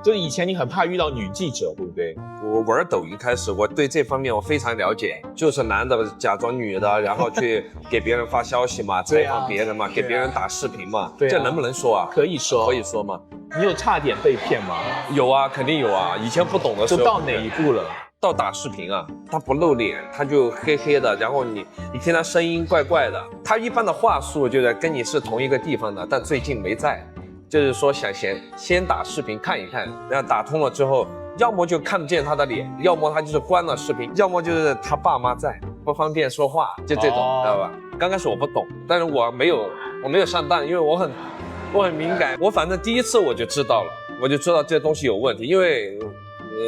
就是以前你很怕遇到女记者，对不对？我玩抖音开始，我对这方面我非常了解，就是男的假装女的，然后去给别人发消息嘛，采访别人嘛，给别人打视频嘛，这能不能说啊？可以说，可以说吗？你有差点被骗吗？有啊，肯定有啊。以前不懂的时候，就到哪一步了？到打视频啊，他不露脸，他就黑黑的，然后你听他声音怪怪的，他一般的话术就是跟你是同一个地方的，但最近没在。就是说想先打视频看一看，然后打通了之后，要么就看不见他的脸，要么他就是关了视频，要么就是他爸妈在不方便说话，就这种，知道吧？刚开始我不懂，但是我没有上当，因为我很敏感，我反正第一次我就知道了，我就知道这东西有问题，因为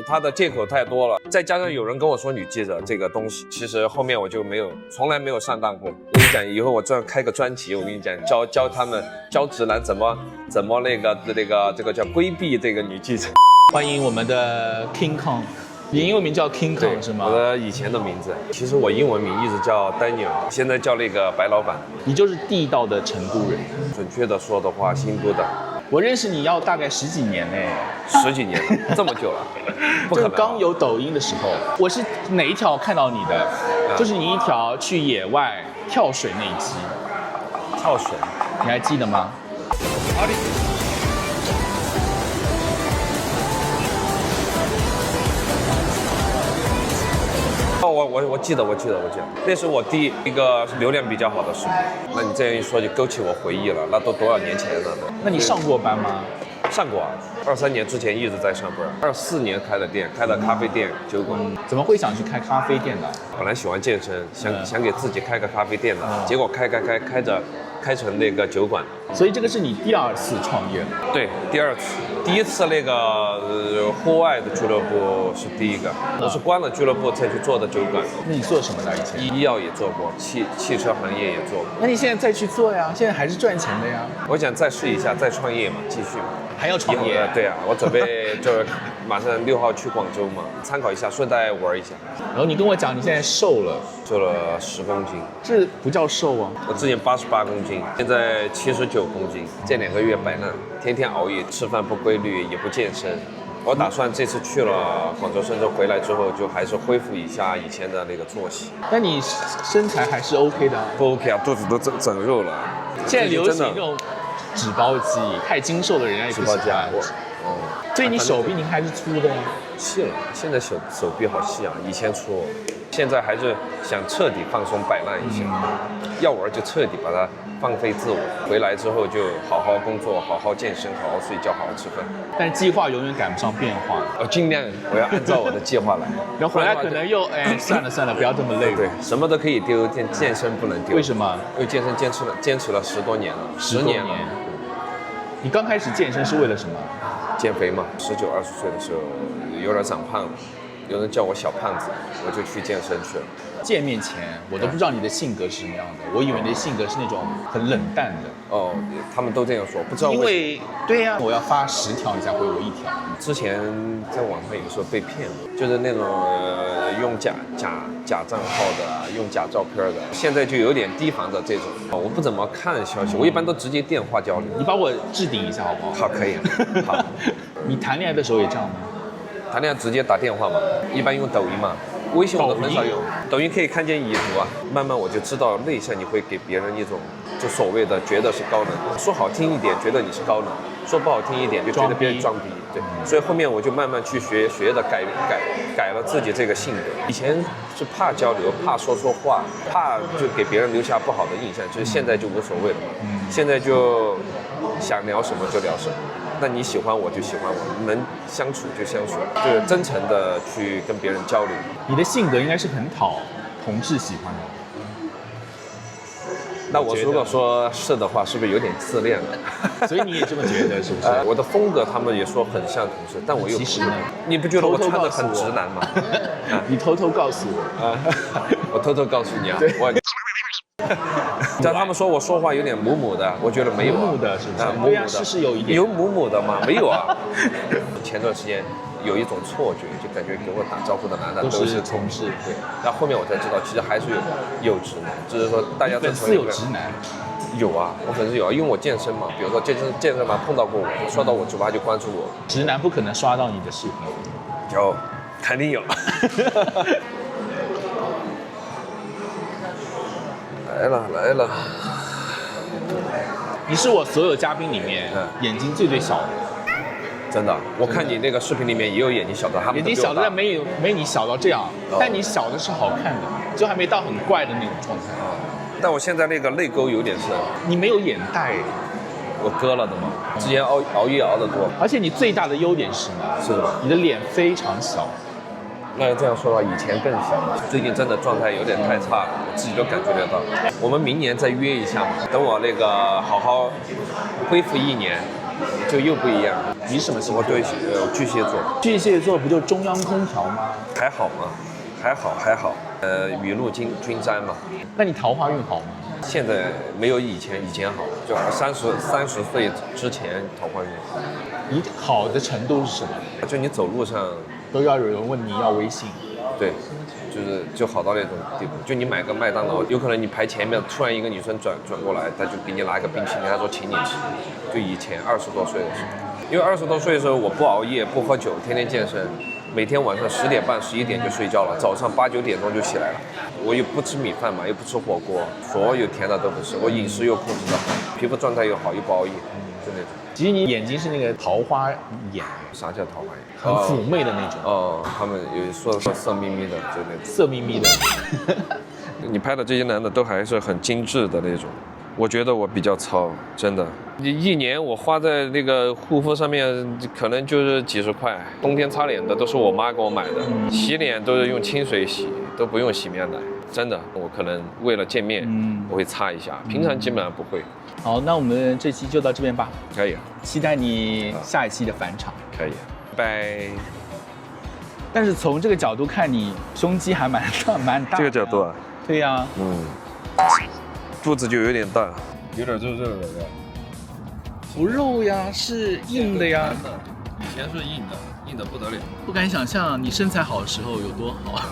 他的借口太多了，再加上有人跟我说女记者这个东西，其实后面我就从来没有上当过。我跟你讲，以后我这样开个专辑，我跟你讲，教他们教直男怎么这个叫规避这个女记者。欢迎我们的 King Kong， 你英文名叫 King Kong 是吗？我的以前的名字，其实我英文名一直叫 Daniel， 现在叫那个白老板。你就是地道的成都人。准确的说的话，新都的。我认识你要大概10几年嘞，10几年了，这么久了，不可能。就刚有抖音的时候，我是哪一条看到你的？就是你一条去野外跳水那一期。跳水，你还记得吗？我记得，那是我第一个流量比较好的视频。那你这样一说，就勾起我回忆了，那都多少年前了？那你上过班吗？上过啊，23年之前一直在上班，24年开的店，开的咖啡店、酒馆。怎么会想去开咖啡店的？本来喜欢健身，想给自己开个咖啡店的，结果开成那个酒馆。所以这个是你第2次创业了？对，第2次，第一次那个户外的俱乐部是第一个，我是关了俱乐部才去做的酒馆。那你做什么的以前？医药也做过，汽车行业也做过。那你现在再去做呀？现在还是赚钱的呀？我想再试一下，再创业嘛，继续嘛。还要创业？对啊，我准备就是马上6号去广州嘛，参考一下，顺带玩一下。然后你跟我讲你现在瘦了10公斤，这不叫瘦啊！我之前88公斤，现在79公斤，这2个月摆烂，天天熬夜，吃饭不规律，也不健身。我打算这次去了广州、深圳回来之后，就还是恢复一下以前的那个作息。但你身材还是 OK 的？不 OK 啊，肚子都整肉了。现在流行这种纸包肌，太精瘦的人也不喜欢。所以你手臂你还是粗的呀？细了，现在手臂好细啊，以前粗。现在还是想彻底放松摆烂一下，要玩就彻底把它放飞自我。回来之后就好好工作，好好健身，好好睡觉，好好吃饭。但是计划永远赶不上变化。尽量我要按照我的计划来。然后回来可能又算了，不要这么累。对，什么都可以丢，健身不能丢。为什么？因为健身坚持了10多年了，10年了。你刚开始健身是为了什么？减肥嘛，19、20岁的时候有点长胖了。有人叫我小胖子，我就去健身去了。见面前我都不知道你的性格是什么样的，我以为你的性格是那种很冷淡的。哦，他们都这样说，不知道因为对呀，我要发10条你才回我1条。之前在网上有时候被骗了，就是那种用假账号的，用假照片的，现在就有点提防的这种。我不怎么看消息，我一般都直接电话交流。你把我置顶一下好不好？好，可以。好，你谈恋爱的时候也这样吗？谈恋爱直接打电话嘛，一般用抖音嘛，微信我都很少用。抖音可以看见已读啊，慢慢我就知道内向你会给别人一种就所谓的觉得是高冷，说好听一点觉得你是高冷，说不好听一点就觉得别人装逼。对，所以后面我就慢慢去学的改了自己这个性格。以前是怕交流，怕说话，怕就给别人留下不好的印象，就是现在就无所谓了嘛。现在就想聊什么就聊什么。那你喜欢我就喜欢我，能相处就相处，就是真诚的去跟别人交流。你的性格应该是很讨同事喜欢的。那我如果说是的话，是不是有点自恋了？所以你也这么觉得是不是？我的风格他们也说很像同事，但我又其实呢，你不觉得我穿得很直男吗？你偷偷告诉我，我偷偷告诉你啊，我。但他们说我说话有点母的，我觉得没有。母的是不是？对呀，是有一点。有母的吗？没有啊。前段时间有一种错觉，就感觉给我打招呼的男的都是同事。对。那后面我才知道，其实还是有直男，只是说大家粉丝有直男，有啊，我粉丝有啊，因为我健身嘛，比如说健身房碰到过我，刷到我直播就关注我。直男不可能刷到你的视频。有，肯定有。来了。你是我所有嘉宾里面眼睛最小的。真的，我看你那个视频里面也有眼睛小的，他们眼睛小的但没你小到这样，但你小的是好看的，就还没到很怪的那种状态。但我现在那个泪沟有点深。你没有眼袋，我割了的嘛，之前熬夜熬得多。而且你最大的优点是什么？是什么？你的脸非常小。那这样说的话，以前更小。最近真的状态有点太差了，我自己都感觉得到。我们明年再约一下嘛，等我那个好好恢复1年，就又不一样。你什么星座？我对巨蟹座。巨蟹座不就中央空调吗？还好嘛，还好。雨露均沾嘛。那你桃花运好吗？现在没有以前好，就30岁之前桃花运。你好的程度是什么？就你走路上都要有人问你要微信。对，就好到那种地步。就你买个麦当劳，有可能你排前面，突然一个女生转过来，她就给你拿一个冰淇淋，她说请你吃。就以前20多岁的时候，因为20多岁的时候我不熬夜不喝酒，天天健身，每天晚上10点半11点就睡觉了，早上8、9点钟就起来了。我又不吃米饭嘛，又不吃火锅，所有甜的都不吃，我饮食又控制得好，皮肤状态又好，又不熬夜，就那种。其实你眼睛是那个桃花眼。啥叫桃花眼？很妩媚的那种。他们有说色眯眯的，就那种。色眯眯的。你拍的这些男的都还是很精致的那种。我觉得我比较糙，真的。1年我花在那个护肤上面，可能就是几十块。冬天擦脸的都是我妈给我买的，洗脸都是用清水洗，都不用洗面奶。真的，我可能为了见面，我会擦一下，平常基本上不会。好，那我们这期就到这边吧。可以。期待你下一期的返场。可以。拜。但是从这个角度看，你胸肌还蛮大。这个角度啊？对呀。肚子就有点大，有点肉的。不肉呀，是硬的呀。以前是硬的不得了。不敢想象你身材好的时候有多好。